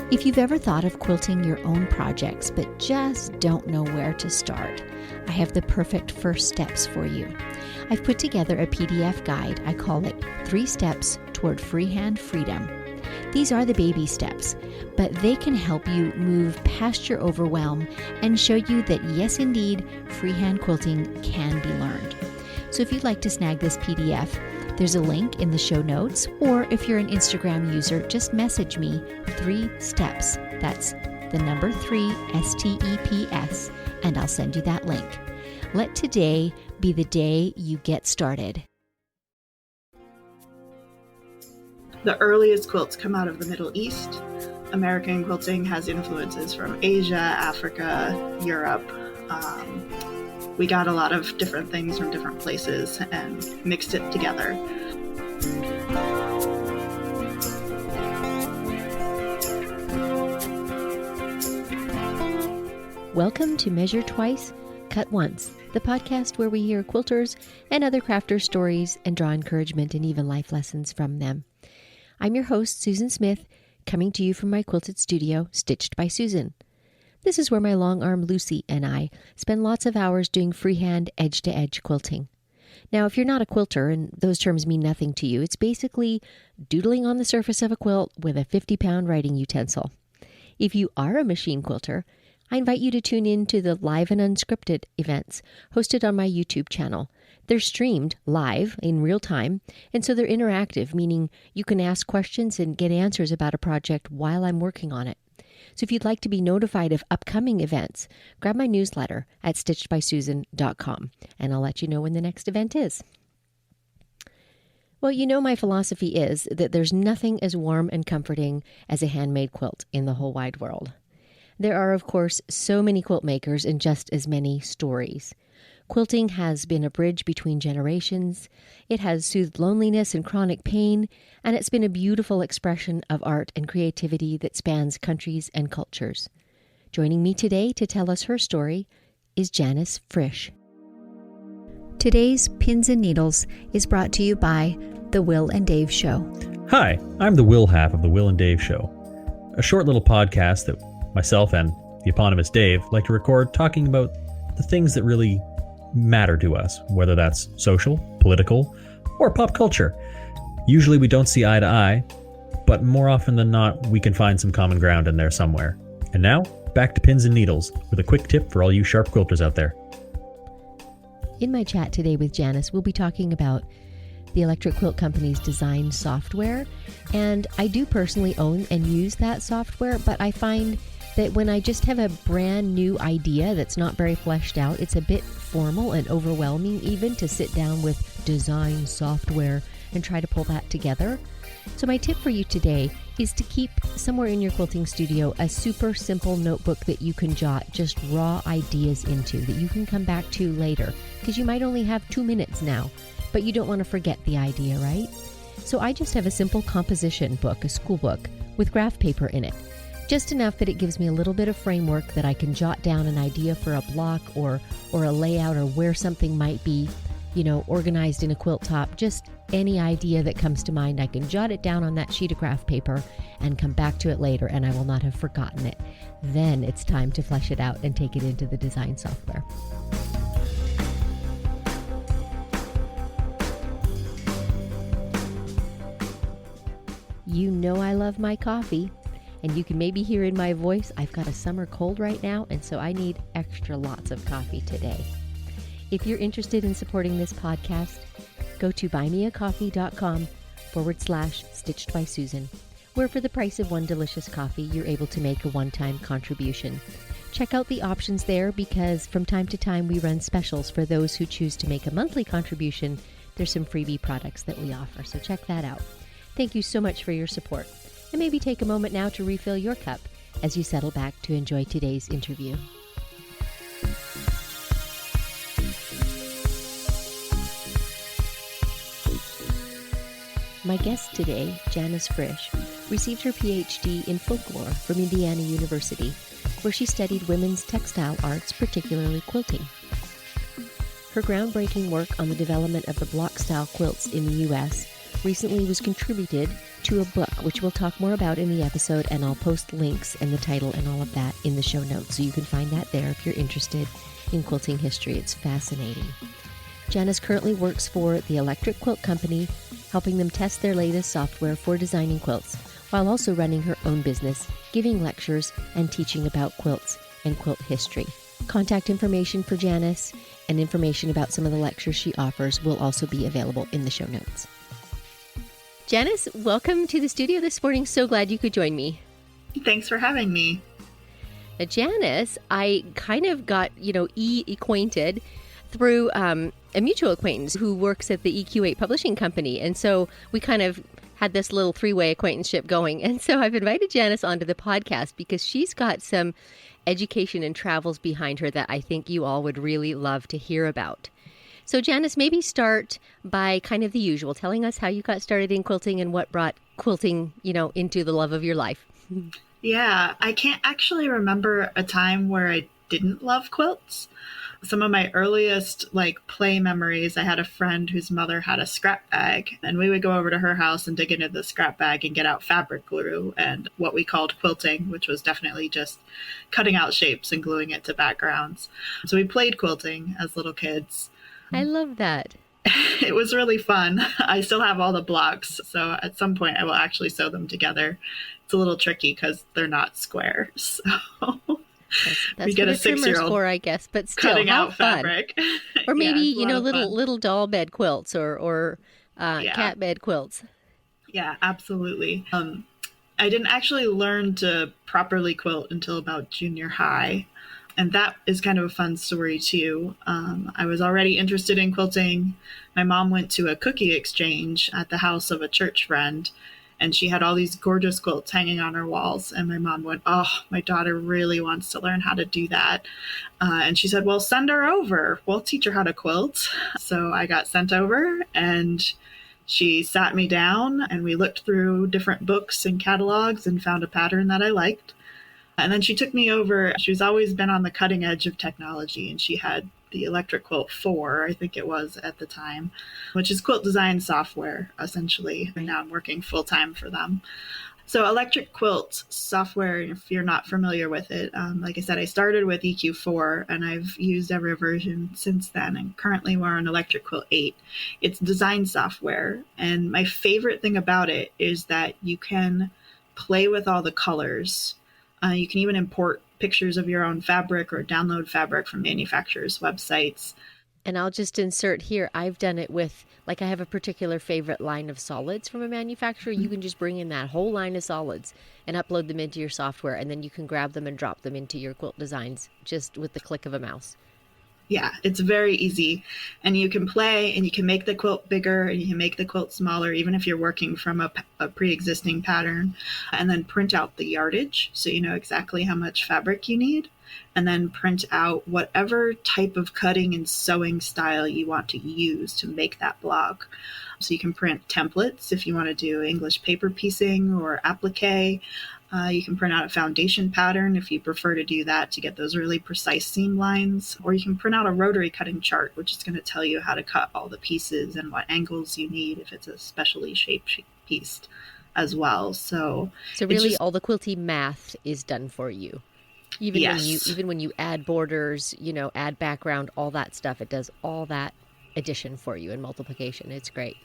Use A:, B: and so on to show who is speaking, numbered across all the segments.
A: If you've ever thought of quilting your own projects but just don't know where to start, I have the perfect first steps for you. I've put together a PDF guide. I call it 3 Steps Toward Freehand Freedom. These are the baby steps, but they can help you move past your overwhelm and show you that yes, indeed, freehand quilting can be learned. So if you'd like to snag this PDF, there's a link in the show notes, or if you're an Instagram user, just message me 3 steps. That's the number 3 STEPS, and I'll send you that link. Let today be the day you get started.
B: The earliest quilts come out of the Middle East. American quilting has influences from Asia, Africa, Europe. We got a lot of different things from different places and mixed it together.
A: Welcome to Measure Twice, Cut Once, the podcast where we hear quilters and other crafters' stories and draw encouragement and even life lessons from them. I'm your host, Susan Smith, coming to you from my quilted studio, Stitched by Susan. This is where my long-arm Lucy and I spend lots of hours doing freehand edge-to-edge quilting. Now, if you're not a quilter and those terms mean nothing to you, it's basically doodling on the surface of a quilt with a 50-pound writing utensil. If you are a machine quilter, I invite you to tune in to the live and unscripted events hosted on my YouTube channel. They're streamed live in real time, and so they're interactive, meaning you can ask questions and get answers about a project while I'm working on it. So if you'd like to be notified of upcoming events, grab my newsletter at stitchedbysusan.com, and I'll let you know when the next event is. Well, you know my philosophy is that there's nothing as warm and comforting as a handmade quilt in the whole wide world. There are, of course, so many quilt makers and just as many stories. Quilting has been a bridge between generations. It has soothed loneliness and chronic pain, and it's been a beautiful expression of art and creativity that spans countries and cultures. Joining me today to tell us her story is Janice Frisch. Today's Pins and Needles is brought to you by The Will and Dave Show.
C: Hi, I'm the Will half of The Will and Dave Show, a short little podcast that myself and the eponymous Dave like to record talking about the things that really matter to us, whether that's social, political, or pop culture. Usually we don't see eye to eye, but more often than not, we can find some common ground in there somewhere. And now, back to Pins and Needles with a quick tip for all you sharp quilters out there.
A: In my chat today with Janice, we'll be talking about the Electric Quilt Company's design software. And I do personally own and use that software, but I find that when I just have a brand new idea that's not very fleshed out, it's a bit formal and overwhelming even to sit down with design software and try to pull that together. So my tip for you today is to keep somewhere in your quilting studio a super simple notebook that you can jot just raw ideas into that you can come back to later, because you might only have 2 minutes now, but you don't want to forget the idea, right? So I just have a simple composition book, a school book, with graph paper in it. Just enough that it gives me a little bit of framework that I can jot down an idea for a block or a layout or where something might be, organized in a quilt top. Just any idea that comes to mind, I can jot it down on that sheet of graph paper and come back to it later, and I will not have forgotten it. Then it's time to flesh it out and take it into the design software. You know I love my coffee. And you can maybe hear in my voice, I've got a summer cold right now, and so I need extra lots of coffee today. If you're interested in supporting this podcast, go to buymeacoffee.com/Stitched by Susan, where for the price of one delicious coffee, you're able to make a one-time contribution. Check out the options there, because from time to time we run specials for those who choose to make a monthly contribution. There's some freebie products that we offer, so check that out. Thank you so much for your support. And maybe take a moment now to refill your cup as you settle back to enjoy today's interview. My guest today, Janice Frisch, received her PhD in Folklore from Indiana University, where she studied women's textile arts, particularly quilting. Her groundbreaking work on the development of the block-style quilts in the U.S. recently was contributed to a book, which we'll talk more about in the episode, and I'll post links and the title and all of that in the show notes, so you can find that there if you're interested in quilting history. It's fascinating. Janice currently works for the Electric Quilt Company, helping them test their latest software for designing quilts, while also running her own business, giving lectures, and teaching about quilts and quilt history. Contact information for Janice and information about some of the lectures she offers will also be available in the show notes. Janice, welcome to the studio this morning. So glad you could join me.
B: Thanks for having me.
A: Now, Janice, I kind of got, acquainted through a mutual acquaintance who works at the EQ8 Publishing Company. And so we kind of had this little three-way acquaintanceship going. And so I've invited Janice onto the podcast because she's got some education and travels behind her that I think you all would really love to hear about. So Janice, maybe start by kind of the usual, telling us how you got started in quilting and what brought quilting, into the love of your life.
B: Yeah, I can't actually remember a time where I didn't love quilts. Some of my earliest play memories, I had a friend whose mother had a scrap bag, and we would go over to her house and dig into the scrap bag and get out fabric glue and what we called quilting, which was definitely just cutting out shapes and gluing it to backgrounds. So we played quilting as little kids.
A: I love that.
B: It was really fun. I still have all the blocks, so at some point I will actually sew them together. It's a little tricky because they're not square, so
A: that's
B: we get
A: what
B: a 6-year-old
A: for, I guess, but still,
B: cutting
A: how
B: out
A: fun.
B: fabric.
A: Or maybe,
B: yeah,
A: little doll bed quilts or cat bed quilts.
B: Yeah, absolutely. I didn't actually learn to properly quilt until about junior high. And that is kind of a fun story, too. I was already interested in quilting. My mom went to a cookie exchange at the house of a church friend, and she had all these gorgeous quilts hanging on her walls. And my mom went, "Oh, my daughter really wants to learn how to do that." And she said, "Well, send her over. We'll teach her how to quilt." So I got sent over, and she sat me down, and we looked through different books and catalogs and found a pattern that I liked. And then she took me over. She's always been on the cutting edge of technology, and she had the Electric Quilt 4, I think it was at the time, which is quilt design software, essentially. And now I'm working full-time for them. So Electric Quilt software, if you're not familiar with it, like I said, I started with EQ4, and I've used every version since then. And currently we're on Electric Quilt 8. It's design software. And my favorite thing about it is that you can play with all the colors. You can even import pictures of your own fabric or download fabric from manufacturers' websites.
A: And I'll just insert here, I've done it with, I have a particular favorite line of solids from a manufacturer. You can just bring in that whole line of solids and upload them into your software, and then you can grab them and drop them into your quilt designs just with the click of a mouse.
B: Yeah, it's very easy. And you can play, and you can make the quilt bigger, and you can make the quilt smaller, even if you're working from a pre-existing pattern, and then print out the yardage so you know exactly how much fabric you need, and then print out whatever type of cutting and sewing style you want to use to make that block. So you can print templates if you want to do English paper piecing or applique. You can print out a foundation pattern if you prefer to do that to get those really precise seam lines, or you can print out a rotary cutting chart, which is going to tell you how to cut all the pieces and what angles you need if it's a specially shaped piece as well. So
A: really all the quilty math is done for you. Even when you add borders, add background, all that stuff, it does all that addition for you and multiplication. It's great.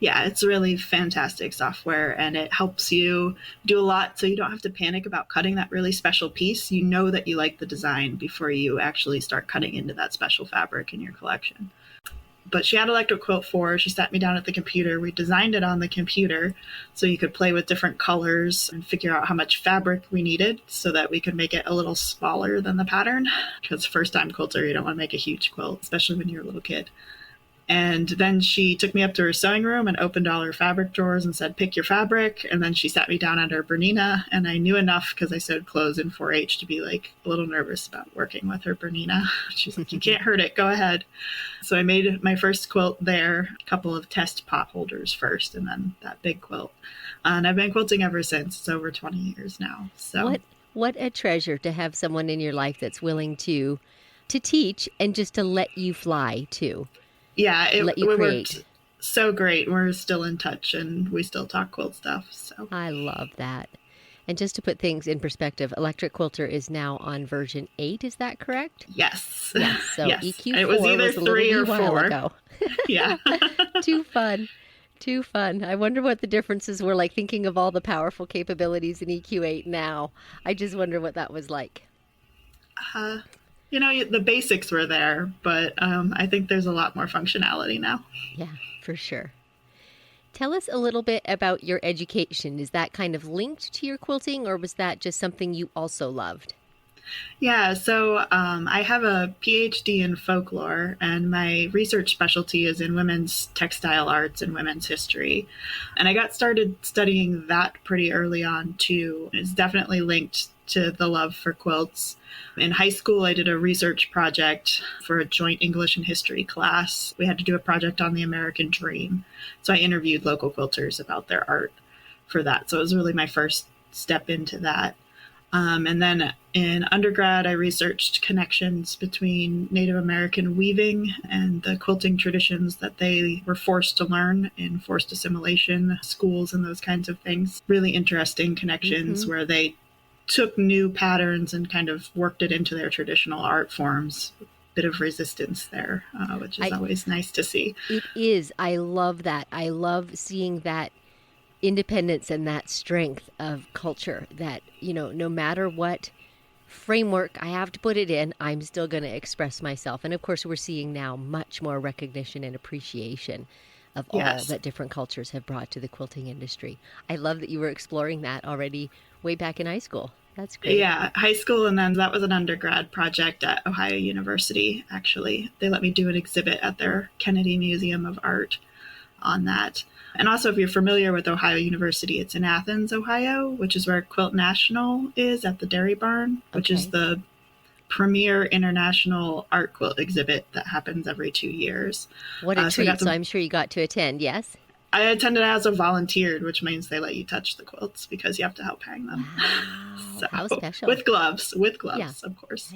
B: Yeah, it's really fantastic software, and it helps you do a lot so you don't have to panic about cutting that really special piece. You know that you like the design before you actually start cutting into that special fabric in your collection. But she had Electric Quilt 4. She sat me down at the computer. We designed it on the computer so you could play with different colors and figure out how much fabric we needed so that we could make it a little smaller than the pattern. Because first-time quilter, you don't want to make a huge quilt, especially when you're a little kid. And then she took me up to her sewing room and opened all her fabric drawers and said, "Pick your fabric." And then she sat me down at her Bernina, and I knew enough because I sewed clothes in 4-H to be a little nervous about working with her Bernina. She's like, "You can't hurt it. Go ahead." So I made my first quilt there, a couple of test pot holders first, and then that big quilt. And I've been quilting ever since. It's over 20 years now. So
A: what a treasure to have someone in your life that's willing to teach and just to let you fly too.
B: Yeah,
A: let you create.
B: so great. We're still in touch and we still talk quilt stuff. So
A: I love that. And just to put things in perspective, Electric Quilter is now on version 8. Is that correct?
B: yes.
A: Yes. So
B: Yes.
A: EQ4
B: it was either
A: was a
B: 3 or
A: little while
B: 4
A: ago.
B: Yeah.
A: Too fun. Too fun. I wonder what the differences were like, thinking of all the powerful capabilities in EQ8 now. I just wonder what that was like.
B: The basics were there, but I think there's a lot more functionality now.
A: Yeah, for sure. Tell us a little bit about your education. Is that kind of linked to your quilting, or was that just something you also loved?
B: Yeah, so I have a PhD in folklore, and my research specialty is in women's textile arts and women's history. And I got started studying that pretty early on, too. It's definitely linked to the love for quilts. In high school, I did a research project for a joint English and history class. We had to do a project on the American dream. So I interviewed local quilters about their art for that. So it was really my first step into that. And then in undergrad, I researched connections between Native American weaving and the quilting traditions that they were forced to learn in forced assimilation schools and those kinds of things. Really interesting connections where they took new patterns and kind of worked it into their traditional art forms. Bit of resistance there, which is always nice to see.
A: It is. I love that. I love seeing that independence and that strength of culture that, no matter what framework I have to put it in, I'm still going to express myself. And of course, we're seeing now much more recognition and appreciation of all that different cultures have brought to the quilting industry. I love that you were exploring that already way back in high school. That's great.
B: Yeah, high school, and then that was an undergrad project at Ohio University, actually. They let me do an exhibit at their Kennedy Museum of Art on that. And also, if you're familiar with Ohio University, it's in Athens, Ohio, which is where Quilt National is at the Dairy Barn, which is the premier international art quilt exhibit that happens every 2 years.
A: What a treat. So I'm sure you got to attend, yes?
B: I attended as a volunteer, which means they let you touch the quilts because you have to help hang them.
A: Wow,
B: so,
A: how special.
B: With gloves,
A: yeah.
B: Of course.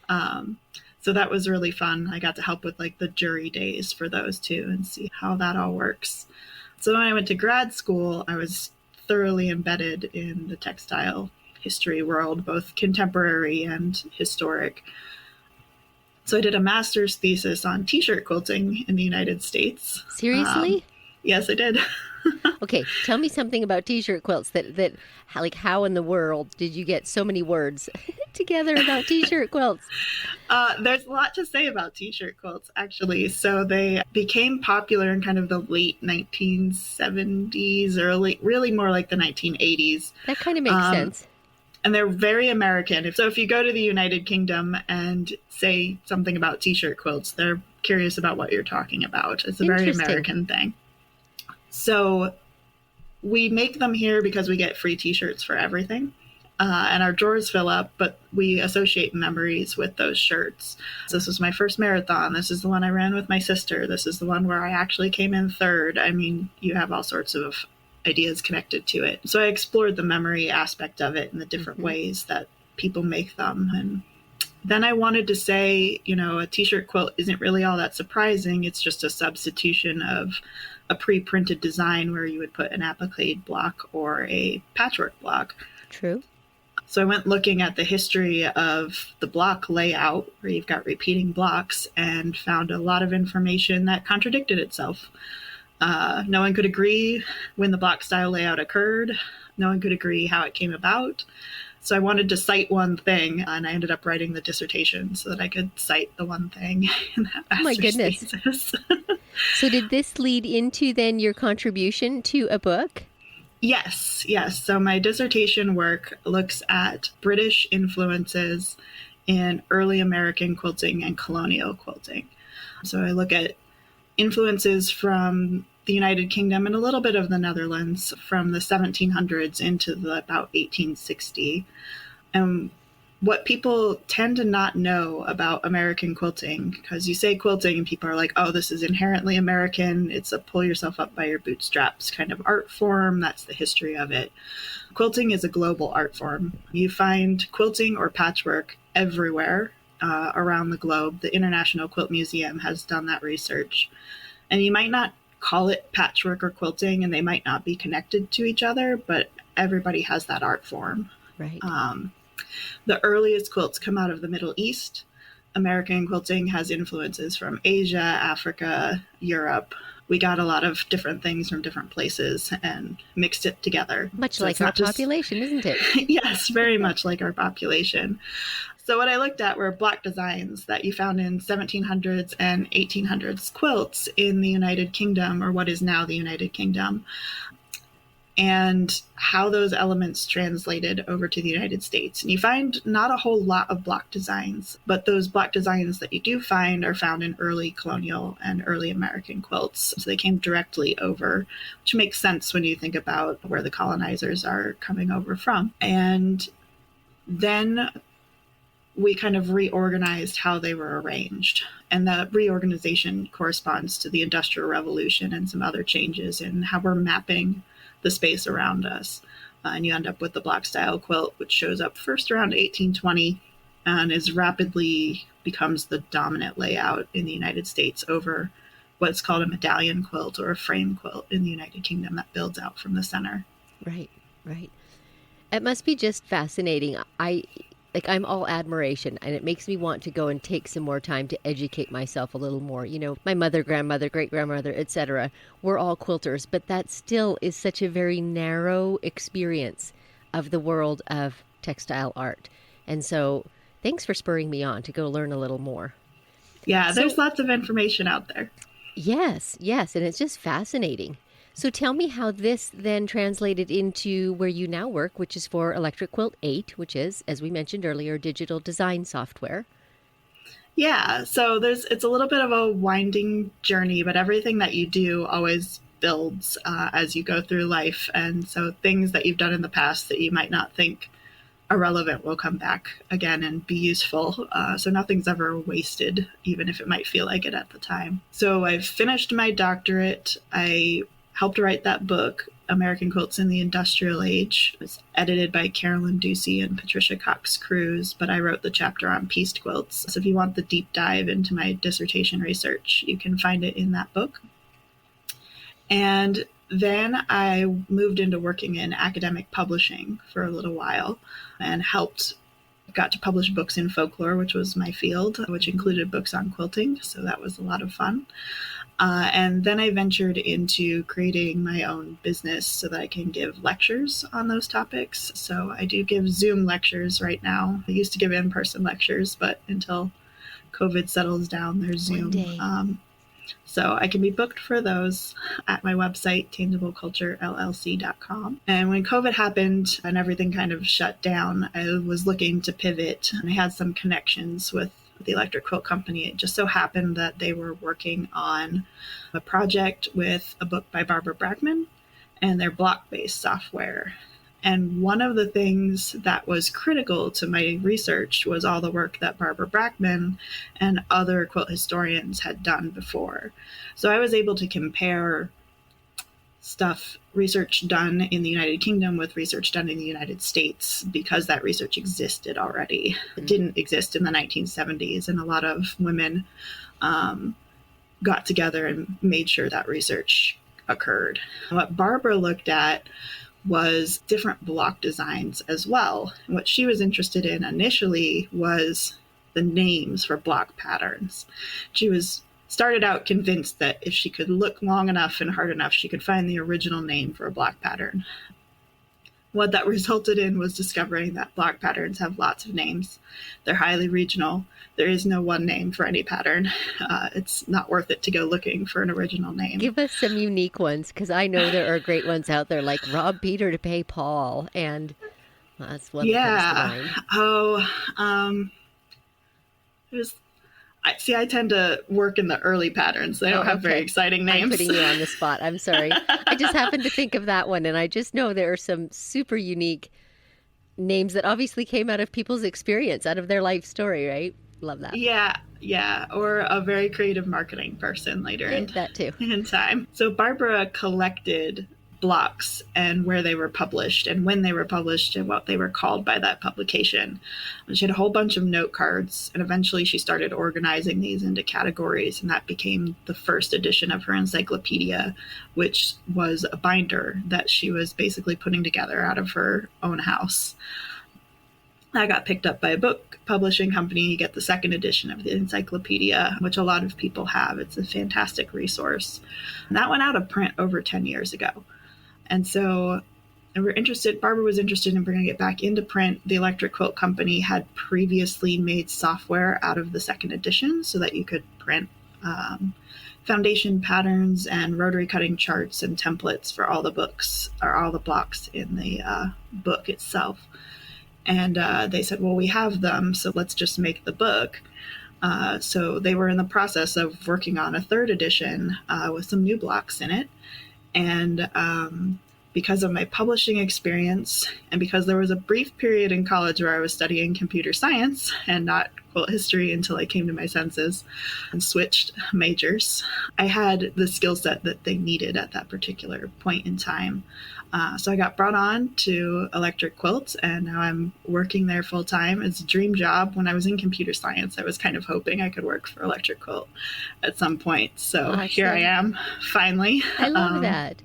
A: Yeah.
B: So that was really fun. I got to help with the jury days for those too and see how that all works. So when I went to grad school, I was thoroughly embedded in the textile history world, both contemporary and historic. So I did a master's thesis on t-shirt quilting in the United States.
A: Seriously?
B: Yes, I did.
A: Okay, tell me something about t-shirt quilts that how in the world did you get so many words together about t-shirt quilts?
B: There's a lot to say about t-shirt quilts, actually. So they became popular in kind of the late 1970s, really more like the 1980s.
A: That kind of makes sense.
B: And they're very American. So if you go to the United Kingdom and say something about t-shirt quilts, they're curious about what you're talking about. It's a very American thing. So we make them here because we get free t-shirts for everything. And our drawers fill up, but we associate memories with those shirts. So this was my first marathon. This is the one I ran with my sister. This is the one where I actually came in third. I mean, you have all sorts of ideas connected to it. So I explored the memory aspect of it and the different ways that people make them. And then I wanted to say, a t-shirt quilt isn't really all that surprising. It's just a substitution of a pre-printed design where you would put an applique block or a patchwork block.
A: True.
B: So I went looking at the history of the block layout, where you've got repeating blocks, and found a lot of information that contradicted itself. No one could agree when the block style layout occurred. No one could agree how it came about. So I wanted to cite one thing, and I ended up writing the dissertation so that I could cite the one thing in that master's
A: Oh my goodness.
B: thesis.
A: So did this lead into then your contribution to a book?
B: Yes. So my dissertation work looks at British influences in early American quilting and colonial quilting. So I look at influences from the United Kingdom and a little bit of the Netherlands from the 1700s into about 1860. And what people tend to not know about American quilting, because you say quilting and people are like, oh, this is inherently American. It's a pull yourself up by your bootstraps kind of art form. That's the history of it. Quilting is a global art form. You find quilting or patchwork everywhere around the globe. The International Quilt Museum has done that research. And you might not call it patchwork or quilting, and they might not be connected to each other, but everybody has that art form.
A: Right.
B: The earliest quilts come out of the Middle East. American quilting has influences from Asia, Africa, Europe. We got a lot of different things from different places and mixed it together.
A: Much so like our population, isn't it?
B: Yes, very much like our population. So what I looked at were block designs that you found in 1700s and 1800s quilts in the United Kingdom, or what is now the United Kingdom, and how those elements translated over to the United States. And you find not a whole lot of block designs, but those block designs that you do find are found in early colonial and early American quilts. So they came directly over, which makes sense when you think about where the colonizers are coming over from. And then we kind of reorganized how they were arranged. And that reorganization corresponds to the Industrial Revolution and some other changes in how we're mapping the space around us. And you end up with the block style quilt, which shows up first around 1820 and is rapidly becomes the dominant layout in the United States over what's called a medallion quilt or a frame quilt in the United Kingdom that builds out from the center.
A: Right, right. It must be just fascinating. I'm all admiration, and it makes me want to go and take some more time to educate myself a little more. You know, my mother, grandmother, great-grandmother, etc., we're all quilters, but that still is such a very narrow experience of the world of textile art. And so thanks for spurring me on to go learn a little more.
B: Yeah, there's lots of information out there.
A: Yes, and it's just fascinating. So tell me how this then translated into where you now work, which is for Electric Quilt 8, which is, as we mentioned earlier, digital design software.
B: Yeah, so it's a little bit of a winding journey, but everything that you do always builds as you go through life. And so things that you've done in the past that you might not think are relevant will come back again and be useful. So nothing's ever wasted, even if it might feel like it at the time. So I've finished my doctorate. I helped write that book, American Quilts in the Industrial Age. It was edited by Carolyn, Ducey, and Patricia Cox-Cruz, but I wrote the chapter on pieced quilts. So if you want the deep dive into my dissertation research, you can find it in that book. And then I moved into working in academic publishing for a little while and got to publish books in folklore, which was my field, which included books on quilting. So that was a lot of fun. And then I ventured into creating my own business so that I can give lectures on those topics. So I do give Zoom lectures right now. I used to give in-person lectures, but until COVID settles down, there's Zoom. So I can be booked for those at my website, tangibleculturellc.com. And when COVID happened and everything kind of shut down, I was looking to pivot, and I had some connections with the Electric Quilt Company. It just so happened that they were working on a project with a book by Barbara Brackman and their block-based software. And one of the things that was critical to my research was all the work that Barbara Brackman and other quilt historians had done before. So I was able to compare research done in the United Kingdom with research done in the United States, because that research existed already. It didn't exist in the 1970s, and a lot of women got together and made sure that research occurred. What Barbara looked at was different block designs as well. And what she was interested in initially was the names for block patterns. She started out convinced that if she could look long enough and hard enough, she could find the original name for a block pattern. What that resulted in was discovering that block patterns have lots of names. They're highly regional. There is no one name for any pattern. It's not worth it to go looking for an original name.
A: Give us some unique ones, because I know there are great ones out there, like rob Peter to pay Paul, and that's one that comes to mind.
B: I tend to work in the early patterns. They don't have very exciting names.
A: I'm putting you on the spot. I'm sorry. I just happened to think of that one, and I just know there are some super unique names that obviously came out of people's experience, out of their life story, right? Love that.
B: Yeah. Or a very creative marketing person later
A: that too.
B: in time. So Barbara collected blocks and where they were published and when they were published and what they were called by that publication. And she had a whole bunch of note cards, and eventually she started organizing these into categories, and that became the first edition of her encyclopedia, which was a binder that she was basically putting together out of her own house. That got picked up by a book publishing company. You get the second edition of the encyclopedia, which a lot of people have. It's a fantastic resource. And that went out of print over 10 years ago. And so Barbara was interested in bringing it back into print. The Electric Quilt Company had previously made software out of the second edition so that you could print foundation patterns and rotary cutting charts and templates for all the books or all the blocks in the book itself. And they said, well, we have them, so let's just make the book. So they were in the process of working on a third edition with some new blocks in it. And because of my publishing experience, and because there was a brief period in college where I was studying computer science and not quilt history until I came to my senses and switched majors, I had the skill set that they needed at that particular point in time. So I got brought on to Electric Quilts, and now I'm working there full time. It's a dream job. When I was in computer science, I was kind of hoping I could work for Electric Quilt at some point. So here I am, finally.
A: I love that.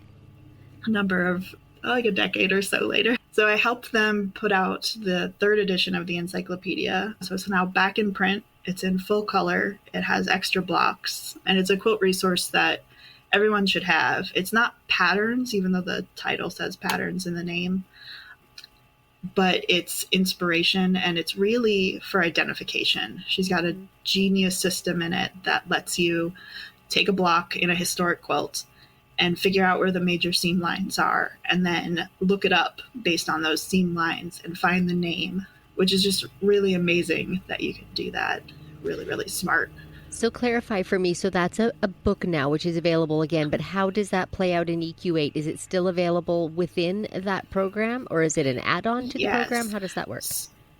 B: A number of, like a decade or so later. So I helped them put out the third edition of the encyclopedia. So it's now back in print. It's in full color. It has extra blocks, and it's a quilt resource that everyone should have. It's not patterns, even though the title says patterns in the name, but it's inspiration, and it's really for identification. She's got a genius system in it that lets you take a block in a historic quilt and figure out where the major seam lines are, and then look it up based on those seam lines and find the name, which is just really amazing that you can do that. Really, really smart.
A: So clarify for me, so that's a book now, which is available again, but how does that play out in EQ8? Is it still available within that program, or is it an add-on to the program? How does that work?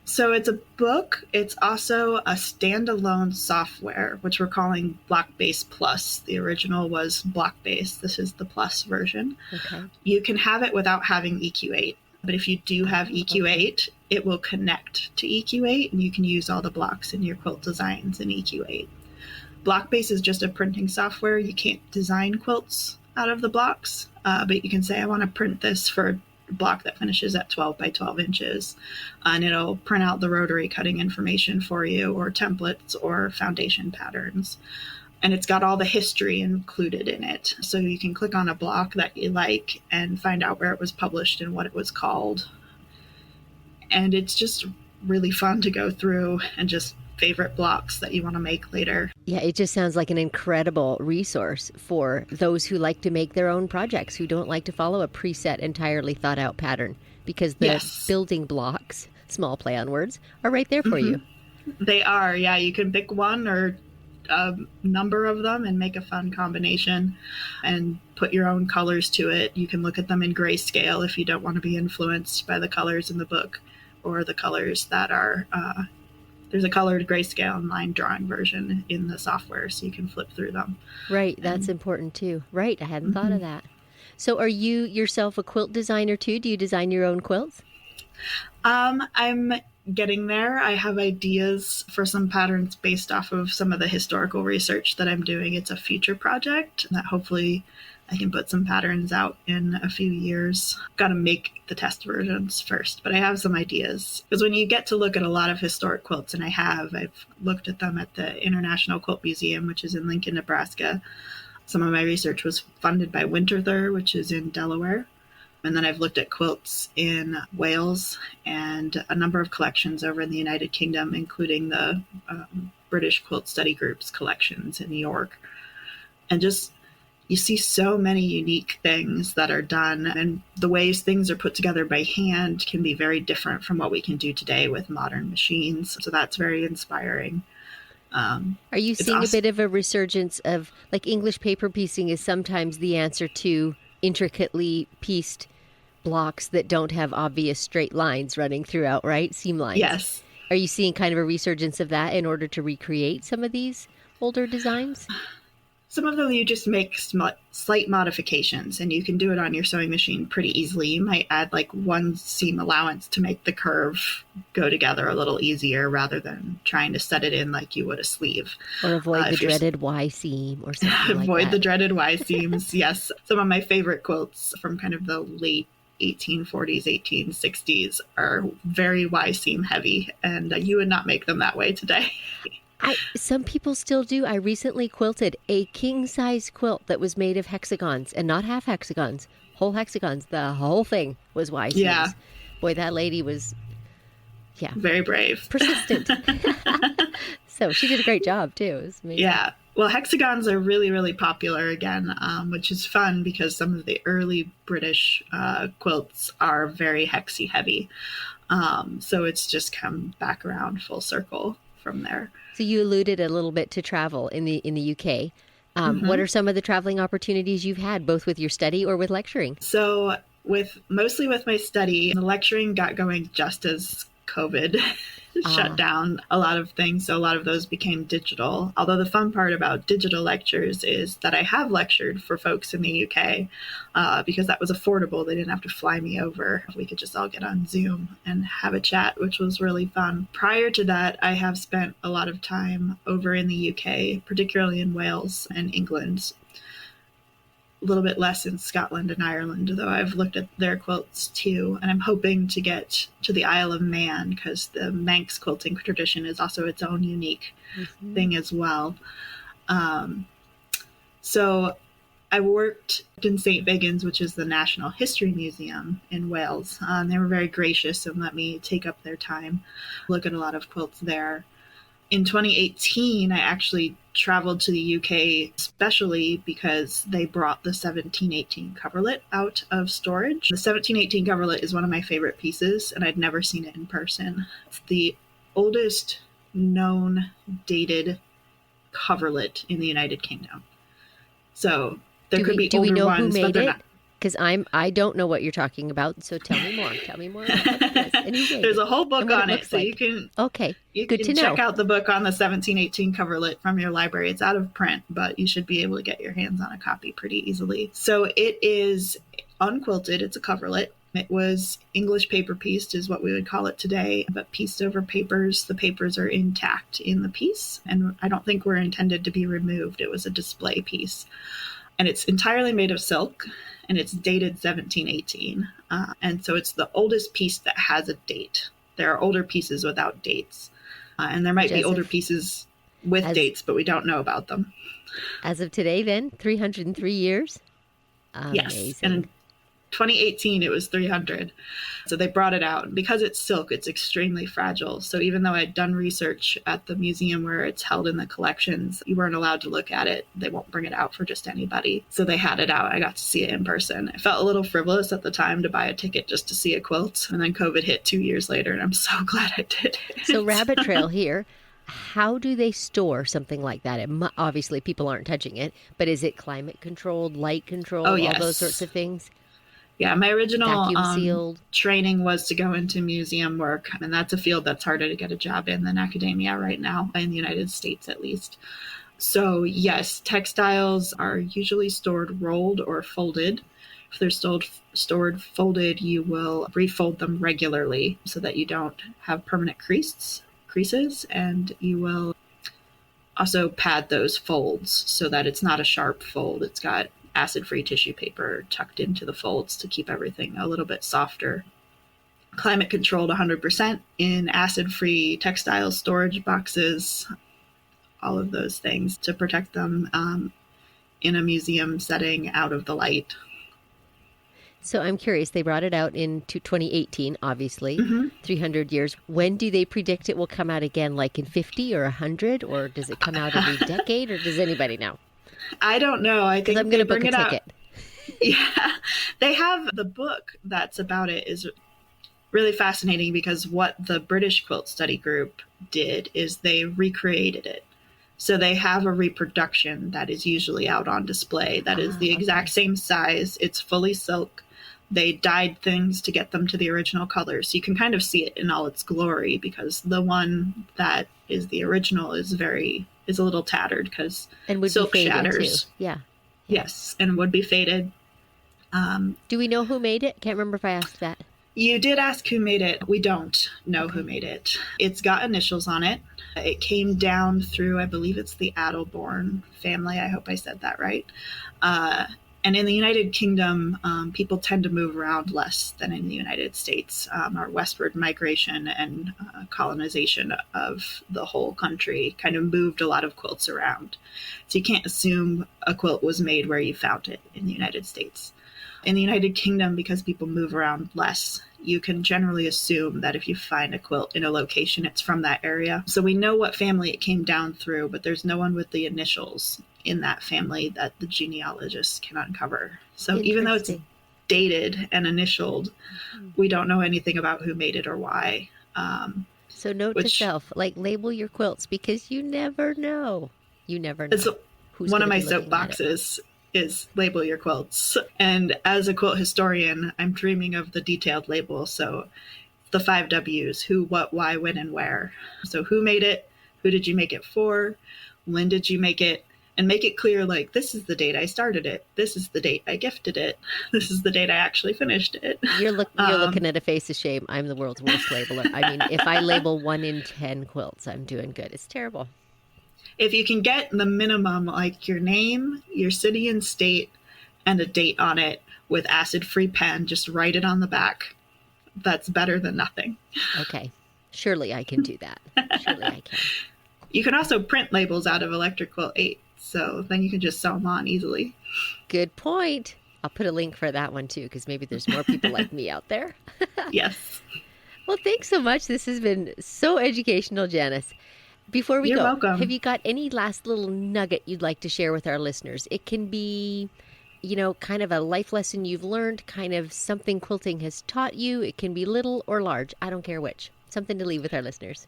B: So it's a book. It's also a standalone software, which we're calling Blockbase Plus. The original was Blockbase. This is the Plus version. Okay. You can have it without having EQ8, but if you do have EQ8, it will connect to EQ8, and you can use all the blocks in your quilt designs in EQ8. Blockbase is just a printing software. You can't design quilts out of the blocks, but you can say, I want to print this for a block that finishes at 12 by 12 inches, and it'll print out the rotary cutting information for you, or templates or foundation patterns. And it's got all the history included in it. So you can click on a block that you like and find out where it was published and what it was called. And it's just really fun to go through and just favorite blocks that you want to make later.
A: Yeah, it just sounds like an incredible resource for those who like to make their own projects, who don't like to follow a preset, entirely thought out pattern, because the building blocks, small play on words, are right there for you.
B: They are, yeah. You can pick one or a number of them and make a fun combination and put your own colors to it. You can look at them in grayscale if you don't want to be influenced by the colors in the book or the colors that are there's a colored grayscale and line drawing version in the software, so you can flip through them. Right,
A: that's important too. Right, I hadn't thought of that. So are you yourself a quilt designer too? Do you design your own quilts?
B: I'm getting there. I have ideas for some patterns based off of some of the historical research that I'm doing. It's a future project that hopefully I can put some patterns out in a few years. Got to make the test versions first, but I have some ideas. Because when you get to look at a lot of historic quilts, and I've looked at them at the International Quilt Museum, which is in Lincoln, Nebraska. Some of my research was funded by Winterthur, which is in Delaware. And then I've looked at quilts in Wales and a number of collections over in the United Kingdom, including the British Quilt Study Group's collections in New York. And just, you see so many unique things that are done, and the ways things are put together by hand can be very different from what we can do today with modern machines. So that's very inspiring.
A: Are you seeing a bit of a resurgence of, like, English paper piecing is sometimes the answer to intricately pieced blocks that don't have obvious straight lines running throughout, right? Seam lines.
B: Yes.
A: Are you seeing kind of a resurgence of that in order to recreate some of these older designs?
B: Some of them you just make slight modifications, and you can do it on your sewing machine pretty easily. You might add like one seam allowance to make the curve go together a little easier rather than trying to set it in like you would a sleeve.
A: Or avoid the dreaded Y seam or something like that.
B: Avoid the dreaded Y seams, yes. Some of my favorite quilts from kind of the late 1840s, 1860s are very Y seam heavy, and you would not make them that way today.
A: Some people still do. I recently quilted a king-size quilt that was made of hexagons, and not half hexagons, whole hexagons. The whole thing was Y seams.
B: Yeah.
A: Boy, that lady was,
B: very brave.
A: Persistent. So she did a great job, too. It was amazing.
B: Yeah. Well, hexagons are really, really popular again, which is fun because some of the early British quilts are very hexy heavy. So it's just come back around full circle from there.
A: So you alluded a little bit to travel in the UK. What are some of the traveling opportunities you've had, both with your study or with lecturing?
B: So mostly with my study, the lecturing got going just as COVID shut down a lot of things. So a lot of those became digital. Although the fun part about digital lectures is that I have lectured for folks in the UK because that was affordable. They didn't have to fly me over. We could just all get on Zoom and have a chat, which was really fun. Prior to that, I have spent a lot of time over in the UK, particularly in Wales and England. A little bit less in Scotland and Ireland, though I've looked at their quilts too. And I'm hoping to get to the Isle of Man because the Manx quilting tradition is also its own unique thing as well. So I worked in St. Vigans, which is the National History Museum in Wales. They were very gracious and let me take up their time, look at a lot of quilts there. In 2018, I actually traveled to the UK especially because they brought the 1718 coverlet out of storage. The 1718 coverlet is one of my favorite pieces, and I'd never seen it in person. It's the oldest known dated coverlet in the United Kingdom. So there could be older ones, but they're not.
A: Because I don't know what you're talking about, so tell me more. Tell me more about what it is.
B: There's a whole book on it, so you can check out the book on the 1718 coverlet from your library. It's out of print, but you should be able to get your hands on a copy pretty easily. So it is unquilted. It's a coverlet. It was English paper pieced is what we would call it today, but pieced over papers. The papers are intact in the piece, and I don't think were intended to be removed. It was a display piece. And it's entirely made of silk, and it's dated 1718. And so it's the oldest piece that has a date. There are older pieces without dates. And there might be older pieces with dates, but we don't know about them.
A: As of today, then, 303 years?
B: Yes.
A: Amazing.
B: And in 2018, it was 300. So they brought it out. Because it's silk, it's extremely fragile. So even though I'd done research at the museum where it's held in the collections, you weren't allowed to look at it. They won't bring it out for just anybody. So they had it out. I got to see it in person. I felt a little frivolous at the time to buy a ticket just to see a quilt. And then COVID hit 2 years later, and I'm so glad I did it.
A: So rabbit trail here. How do they store something like that? Obviously, people aren't touching it, but is it climate controlled, light controlled, all those sorts of things?
B: Yeah, my original
A: sealed
B: training was to go into museum work, and that's a field that's harder to get a job in than academia right now, in the United States at least. So yes, textiles are usually stored rolled or folded. If they're stored folded, you will refold them regularly so that you don't have permanent creases, and you will also pad those folds so that it's not a sharp fold. It's got acid-free tissue paper tucked into the folds to keep everything a little bit softer. Climate controlled 100% in acid-free textile storage boxes, all of those things to protect them in a museum setting out of the light.
A: So I'm curious, they brought it out in 2018, obviously, 300 years. When do they predict it will come out again, like in 50 or 100, or does it come out every decade, or does anybody know?
B: I don't know. I think
A: I'm going to book a ticket.
B: Yeah, they have the book that's about it is really fascinating because what the British Quilt Study Group did is they recreated it. So they have a reproduction that is usually out on display that is the exact same size. It's fully silk. They dyed things to get them to the original colors. So you can kind of see it in all its glory, because the one that is the original is a little tattered because silk shatters.
A: Too. Yeah.
B: Yes, and would be faded.
A: Do we know who made it? Can't remember if I asked that.
B: You did ask who made it. We don't know who made it. It's got initials on it. It came down through, I believe it's the Adelborn family. I hope I said that right. And in the United Kingdom, people tend to move around less than in the United States. Our westward migration and colonization of the whole country kind of moved a lot of quilts around. So you can't assume a quilt was made where you found it in the United States. In the United Kingdom, because people move around less, you can generally assume that if you find a quilt in a location, it's from that area. So we know what family it came down through, but there's no one with the initials in that family that the genealogists can uncover. So even though it's dated and initialed, we don't know anything about who made it or why.
A: So note to self, label your quilts, because you never know. You never know. Who's
B: one of my soapboxes is label your quilts. And as a quilt historian, I'm dreaming of the detailed label. So the 5 W's: who, what, why, when, and where. So who made it? Who did you make it for? When did you make it? And make it clear, this is the date I started it. This is the date I gifted it. This is the date I actually finished it.
A: You're looking at a face of shame. I'm the world's worst labeler. I mean, if I label 1 in 10 quilts, I'm doing good. It's terrible.
B: If you can get the minimum, like your name, your city and state, and a date on it with acid-free pen, just write it on the back. That's better than nothing.
A: Okay. Surely I can do that. Surely I can.
B: You can also print labels out of Electric Quilt 8, so then you can just sew them on easily.
A: Good point. I'll put a link for that one too, because maybe there's more people like me out there.
B: Yes.
A: Well, thanks so much. This has been so educational, Janice. Before we
B: You're
A: go,
B: welcome.
A: Have you got any last little nugget you'd like to share with our listeners? It can be, kind of a life lesson you've learned, kind of something quilting has taught you. It can be little or large. I don't care which. Something to leave with our listeners.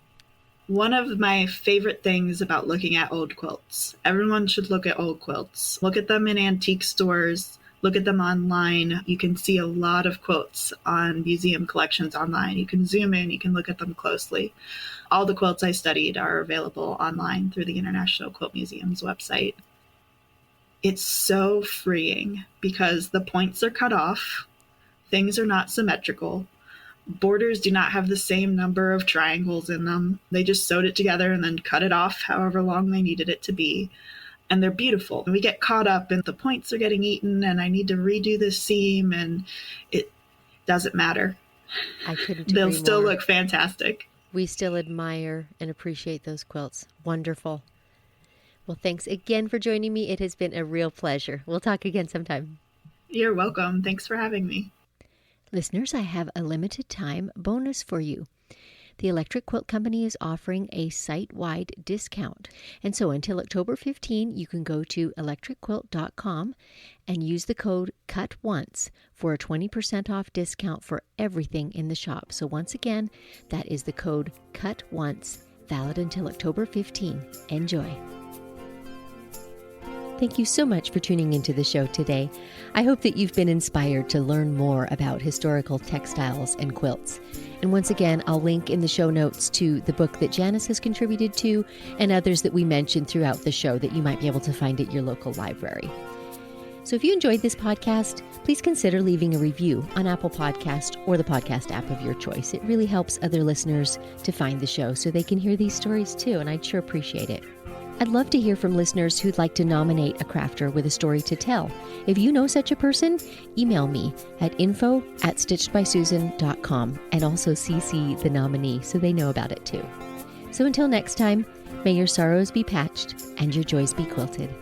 B: One of my favorite things about looking at old quilts, everyone should look at old quilts. Look at them in antique stores. Look at them online. You can see a lot of quilts on museum collections online. You can zoom in, you can look at them closely. All the quilts I studied are available online through the International Quilt Museum's website. It's so freeing because the points are cut off. Things are not symmetrical. Borders do not have the same number of triangles in them. They just sewed it together and then cut it off however long they needed it to be. And they're beautiful. We get caught up in the points are getting eaten and I need to redo this seam, and it doesn't matter.
A: I couldn't agree
B: They'll still
A: more.
B: look fantastic.
A: We still admire and appreciate those quilts. Wonderful. Well, thanks again for joining me. It has been a real pleasure. We'll talk again sometime.
B: You're welcome. Thanks for having me.
A: Listeners, I have a limited time bonus for you. The Electric Quilt Company is offering a site-wide discount. And so until October 15, you can go to electricquilt.com and use the code CUT-ONCE for a 20% off discount for everything in the shop. So once again, that is the code CUT-ONCE, valid until October 15. Enjoy. Thank you so much for tuning into the show today. I hope that you've been inspired to learn more about historical textiles and quilts. And once again, I'll link in the show notes to the book that Janice has contributed to and others that we mentioned throughout the show that you might be able to find at your local library. So if you enjoyed this podcast, please consider leaving a review on Apple Podcast or the podcast app of your choice. It really helps other listeners to find the show so they can hear these stories too, and I'd sure appreciate it. I'd love to hear from listeners who'd like to nominate a crafter with a story to tell. If you know such a person, email me at info@stitchedbysusan.com and also CC the nominee so they know about it too. So until next time, may your sorrows be patched and your joys be quilted.